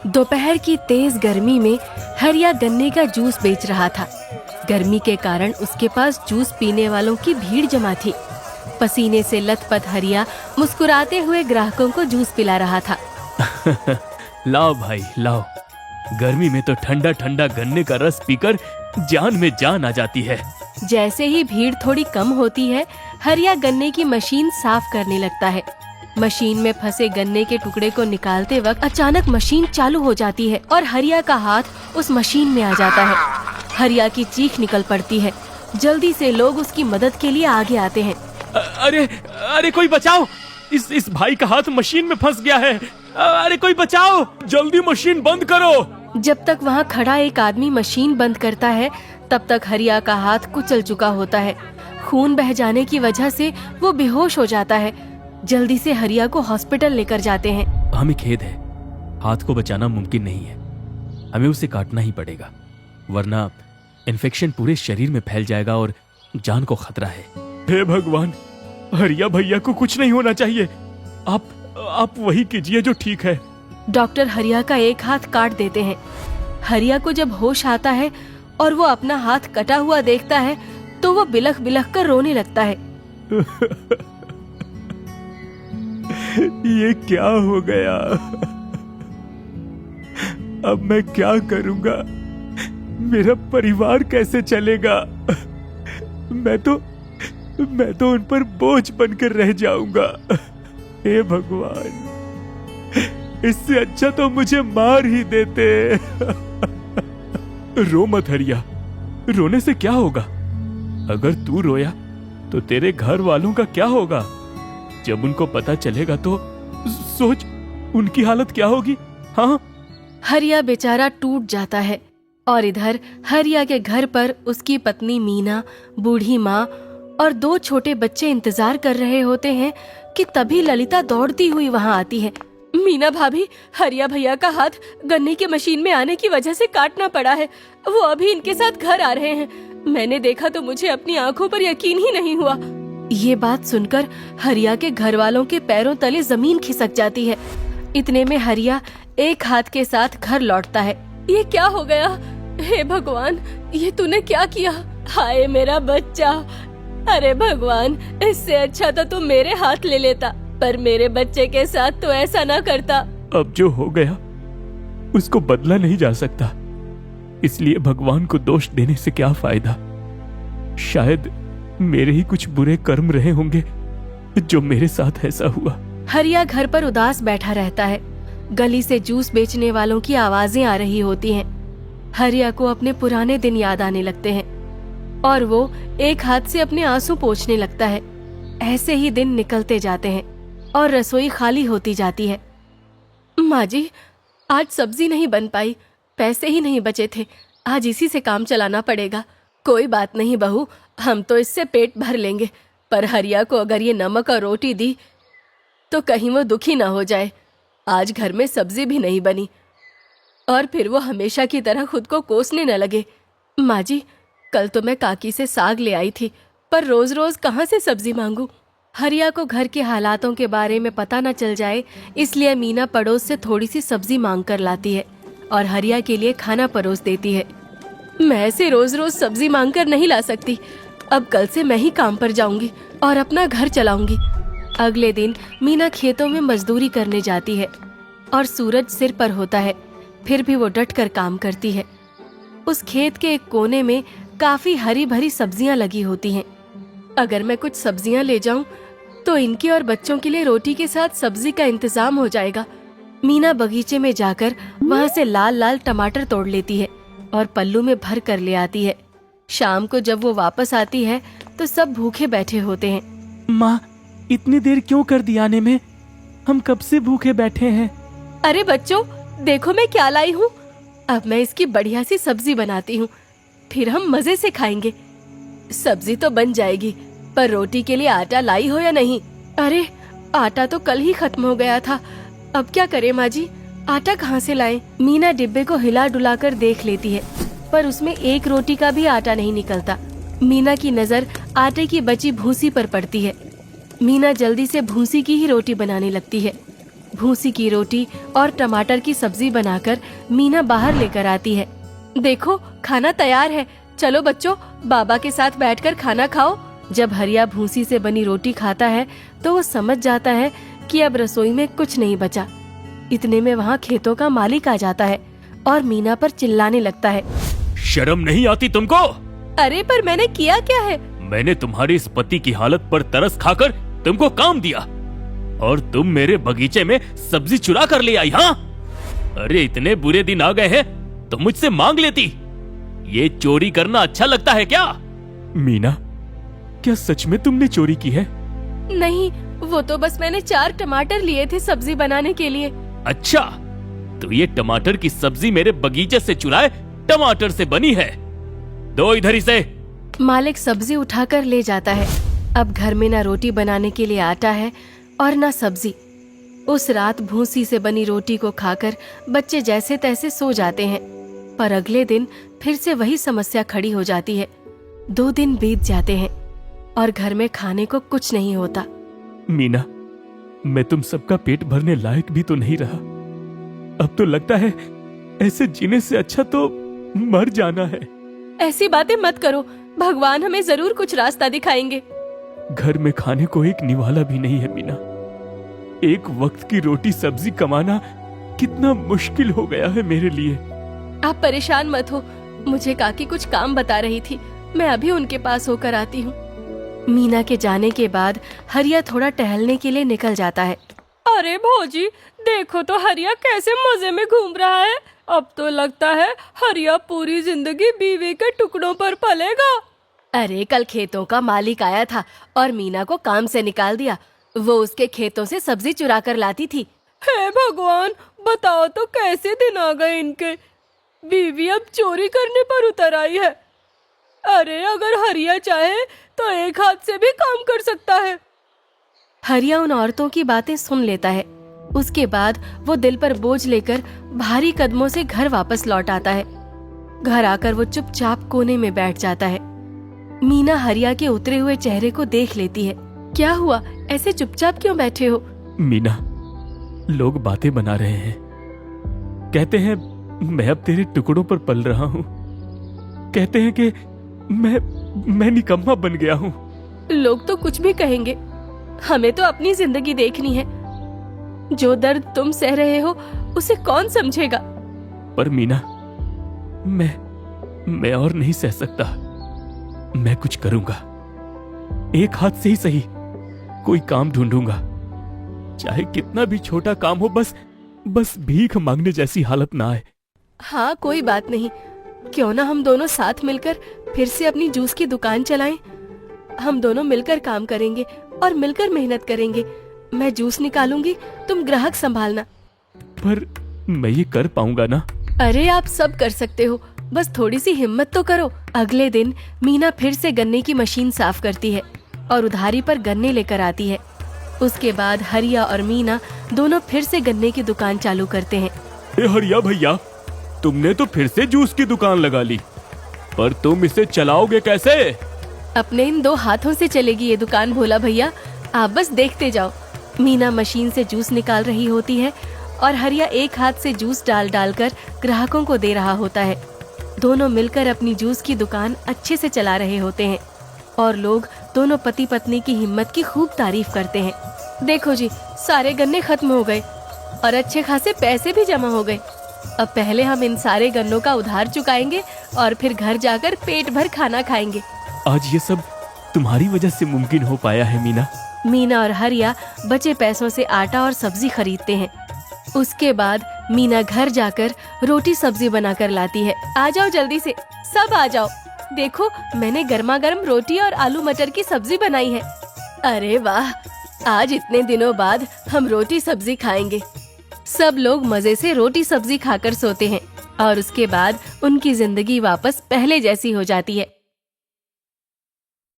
दोपहर की तेज गर्मी में हरिया गन्ने का जूस बेच रहा था। गर्मी के कारण उसके पास जूस पीने वालों की भीड़ जमा थी। पसीने से लथपथ हरिया मुस्कुराते हुए ग्राहकों को जूस पिला रहा था। लाओ भाई लाओ, गर्मी में तो ठंडा ठंडा गन्ने का रस पीकर जान में जान आ जाती है। जैसे ही भीड़ थोड़ी कम होती है, हरिया गन्ने की मशीन साफ करने लगता है। मशीन में फंसे गन्ने के टुकड़े को निकालते वक्त अचानक मशीन चालू हो जाती है और हरिया का हाथ उस मशीन में आ जाता है। हरिया की चीख निकल पड़ती है। जल्दी से लोग उसकी मदद के लिए आगे आते हैं। अरे अरे कोई बचाओ, इस भाई का हाथ मशीन में फंस गया है। अरे कोई बचाओ, जल्दी मशीन बंद करो। जब तक वहाँ खड़ा एक आदमी मशीन बंद करता है, तब तक हरिया का हाथ कुचल चुका होता है। खून बह जाने की वजह से वो बेहोश हो जाता है। जल्दी से हरिया को हॉस्पिटल लेकर जाते हैं। हमें खेद है, हाथ को बचाना मुमकिन नहीं है। हमें उसे काटना ही पड़ेगा, वरना इन्फेक्शन पूरे शरीर में फैल जाएगा और जान को खतरा है। हे भगवान, हरिया भैया को कुछ नहीं होना चाहिए। आप वही कीजिए जो ठीक है। डॉक्टर हरिया का एक हाथ काट देते हैं। हरिया को जब होश आता है और वो अपना हाथ कटा हुआ देखता है तो वो बिलख बिलख कर रोने लगता है। ये क्या हो गया? अब मैं क्या करूंगा? मेरा परिवार कैसे चलेगा? मैं तो उन पर बोझ बनकर रह जाऊंगा। हे भगवान, इससे अच्छा तो मुझे मार ही देते। रो मत हरिया, रोने से क्या होगा? अगर तू रोया तो तेरे घर वालों का क्या होगा? जब उनको पता चलेगा तो सोच उनकी हालत क्या होगी। हाँ, हरिया बेचारा टूट जाता है और इधर हरिया के घर पर उसकी पत्नी मीना, बूढ़ी माँ और 2 छोटे बच्चे इंतजार कर रहे होते हैं कि तभी ललिता दौड़ती हुई वहाँ आती है। मीना भाभी, हरिया भैया का हाथ गन्ने की मशीन में आने की वजह से काटना पड़ा है। वो अभी इनके साथ घर आ रहे हैं। मैंने देखा तो मुझे अपनी आंखों पर यकीन ही नहीं हुआ। ये बात सुनकर हरिया के घर वालों के पैरों तले जमीन खिसक जाती है। इतने में हरिया एक हाथ के साथ घर लौटता है। ये क्या हो गया? हे भगवान, ये तूने क्या किया? हाय मेरा बच्चा। अरे भगवान, इससे अच्छा तो तू मेरे हाथ ले लेता, पर मेरे बच्चे के साथ तो ऐसा ना करता। अब जो हो गया उसको बदला नहीं जा सकता, इसलिए भगवान को दोष देने से क्या फायदा। शायद मेरे ही कुछ बुरे कर्म रहे होंगे जो मेरे साथ ऐसा हुआ। हरिया घर पर उदास बैठा रहता है। गली से जूस बेचने वालों की आवाजें आ रही होती हैं। हरिया को अपने पुराने दिन याद आने लगते हैं और वो एक हाथ से अपने आंसू पोंछने लगता है। ऐसे ही दिन निकलते जाते हैं और रसोई खाली होती जाती है। माँ जी, आज सब्जी नहीं बन पाई, पैसे ही नहीं बचे थे। आज इसी से काम चलाना पड़ेगा। कोई बात नहीं बहू, हम तो इससे पेट भर लेंगे, पर हरिया को अगर ये नमक और रोटी दी तो कहीं वो दुखी ना हो जाए। आज घर में सब्जी भी नहीं बनी और फिर वो हमेशा की तरह खुद को कोसने न लगे। माँ जी, कल तो मैं काकी से साग ले आई थी, पर रोज रोज कहाँ से सब्जी मांगू? हरिया को घर के हालातों के बारे में पता न चल जाए, इसलिए मीना पड़ोस से थोड़ी सी सब्जी मांग कर लाती है और हरिया के लिए खाना परोस देती है। मैं ऐसे रोज रोज सब्जी मांग कर नहीं ला सकती। अब कल से मैं ही काम पर जाऊंगी और अपना घर चलाऊंगी। अगले दिन मीना खेतों में मजदूरी करने जाती है और सूरज सिर पर होता है, फिर भी वो डट कर काम करती है। उस खेत के एक कोने में काफी हरी भरी सब्जियां लगी होती हैं। अगर मैं कुछ सब्जियां ले जाऊं तो इनके और बच्चों के लिए रोटी के साथ सब्जी का इंतजाम हो जाएगा। मीना बगीचे में जाकर वहां से लाल लाल टमाटर तोड़ लेती है और पल्लू में भर कर ले आती है। शाम को जब वो वापस आती है तो सब भूखे बैठे होते हैं। माँ, इतनी देर क्यों कर दी आने में? हम कब से भूखे बैठे हैं। अरे बच्चों, देखो मैं क्या लाई हूँ। अब मैं इसकी बढ़िया सी सब्जी बनाती हूँ, फिर हम मजे से खाएंगे। सब्जी तो बन जाएगी, पर रोटी के लिए आटा लाई हो या नहीं? अरे आटा तो कल ही खत्म हो गया था, अब क्या करें माँ जी? आटा कहाँ से लाएं? मीना डिब्बे को हिला डुला कर देख लेती है, पर उसमें एक रोटी का भी आटा नहीं निकलता। मीना की नजर आटे की बची भूसी पर पड़ती है। मीना जल्दी से भूसी की ही रोटी बनाने लगती है। भूसी की रोटी और टमाटर की सब्जी बनाकर मीना बाहर लेकर आती है। देखो, खाना तैयार है, चलो बच्चों बाबा के साथ बैठकर खाना खाओ। जब हरिया भूसी से बनी रोटी खाता है तो वो समझ जाता है कि अब रसोई में कुछ नहीं बचा। इतने में वहाँ खेतों का मालिक आ जाता है और मीना पर चिल्लाने लगता है। शर्म नहीं आती तुमको? अरे पर मैंने किया क्या है? मैंने तुम्हारे इस पति की हालत पर तरस खाकर तुमको काम दिया और तुम मेरे बगीचे में सब्जी चुरा कर ले आई। हाँ, अरे इतने बुरे दिन आ गए हैं तो मुझसे मांग लेती। ये चोरी करना अच्छा लगता है क्या? मीना, क्या सच में तुमने चोरी की है? नहीं, वो तो बस मैंने 4 टमाटर लिए थे सब्जी बनाने के लिए। अच्छा, तो ये टमाटर की सब्जी मेरे बगीचे से चुराए टमाटर से बनी है। दो इधर इसे। मालिक सब्जी उठाकर ले जाता है। अब घर में ना रोटी बनाने के लिए आटा है और ना सब्जी। उस रात भूसी से बनी रोटी को खाकर बच्चे जैसे तैसे सो जाते हैं। पर अगले दिन फिर से वही समस्या खड़ी हो जाती है। 2 दिन बीत जाते हैं और घर में खाने को कुछ नहीं होता। मीना, मैं तुम सबका पेट भरने लायक भी तो नहीं रहा। अब तो लगता है ऐसे जीने से अच्छा तो मर जाना है। ऐसी बातें मत करो, भगवान हमें जरूर कुछ रास्ता दिखाएंगे। घर में खाने को एक निवाला भी नहीं है मीना। एक वक्त की रोटी सब्जी कमाना कितना मुश्किल हो गया है मेरे लिए। आप परेशान मत हो, मुझे काकी कुछ काम बता रही थी, मैं अभी उनके पास होकर आती हूँ। मीना के जाने के बाद हरिया थोड़ा टहलने के लिए निकल जाता है। अरे भौजी, देखो तो हरिया कैसे मजे में घूम रहा है। अब तो लगता है हरिया पूरी जिंदगी बीवी के टुकड़ों पर पलेगा। अरे कल खेतों का मालिक आया था और मीना को काम से निकाल दिया। वो उसके खेतों से सब्जी चुरा कर लाती थी। हे भगवान, बताओ तो कैसे दिन आ गए इनके। बीवी अब चोरी करने पर उतर आई है। अरे अगर हरिया चाहे तो एक हाथ से भी काम कर सकता है। हरिया उन औरतों की बातें सुन लेता है। उसके बाद वो दिल पर बोझ लेकर भारी कदमों से घर वापस लौट आता है। घर आकर वो चुपचाप कोने में बैठ जाता है। मीना हरिया के उतरे हुए चेहरे को देख लेती है। क्या हुआ, ऐसे चुपचाप क्यों बैठे हो? मीना, लोग बातें बना रहे हैं। कहते हैं मैं अब तेरे टुकड़ों पर पल रहा हूँ। कहते हैं कि मैं निकम्मा बन गया हूँ। लोग तो कुछ भी कहेंगे, हमें तो अपनी जिंदगी देखनी है। जो दर्द तुम सह रहे हो उसे कौन समझेगा? पर मीना, मैं और नहीं सह सकता। मैं कुछ करूंगा। एक हाथ से ही सही कोई काम ढूंढूंगा, चाहे कितना भी छोटा काम हो। बस भीख मांगने जैसी हालत ना आए। हाँ, कोई बात नहीं। क्यों ना हम दोनों साथ मिलकर फिर से अपनी जूस की दुकान चलाएं। हम दोनों मिलकर काम करेंगे और मिलकर मेहनत करेंगे। मैं जूस निकालूंगी, तुम ग्राहक संभालना। पर मैं ये कर पाऊंगा ना? अरे आप सब कर सकते हो, बस थोड़ी सी हिम्मत तो करो। अगले दिन मीना फिर से गन्ने की मशीन साफ करती है और उधारी पर गन्ने लेकर आती है। उसके बाद हरिया और मीना दोनों फिर से गन्ने की दुकान चालू करते हैं। हरिया भैया, तुमने तो फिर से जूस की दुकान लगा ली, पर तुम इसे चलाओगे कैसे? अपने इन 2 हाथों से चलेगी ये दुकान भोला भैया, आप बस देखते जाओ। मीना मशीन से जूस निकाल रही होती है और हरिया एक हाथ से जूस डाल कर ग्राहकों को दे रहा होता है। दोनों मिलकर अपनी जूस की दुकान अच्छे से चला रहे होते हैं और लोग दोनों पति पत्नी की हिम्मत की खूब तारीफ करते हैं। देखो जी, सारे गन्ने खत्म हो गए और अच्छे खासे पैसे भी जमा हो गए। अब पहले हम इन सारे गन्नों का उधार चुकाएंगे और फिर घर जाकर पेट भर खाना खाएंगे। आज ये सब तुम्हारी वजह से मुमकिन हो पाया है मीना। मीना और हरिया बचे पैसों से आटा और सब्जी खरीदते हैं। उसके बाद मीना घर जाकर रोटी सब्जी बनाकर लाती है। आ जाओ जल्दी से, सब आ जाओ। देखो, मैंने गर्मा गर्म रोटी और आलू मटर की सब्जी बनाई है। अरे वाह, आज इतने दिनों बाद हम रोटी सब्जी खाएंगे। सब लोग मजे से रोटी सब्जी खाकर सोते हैं और उसके बाद उनकी जिंदगी वापस पहले जैसी हो जाती है।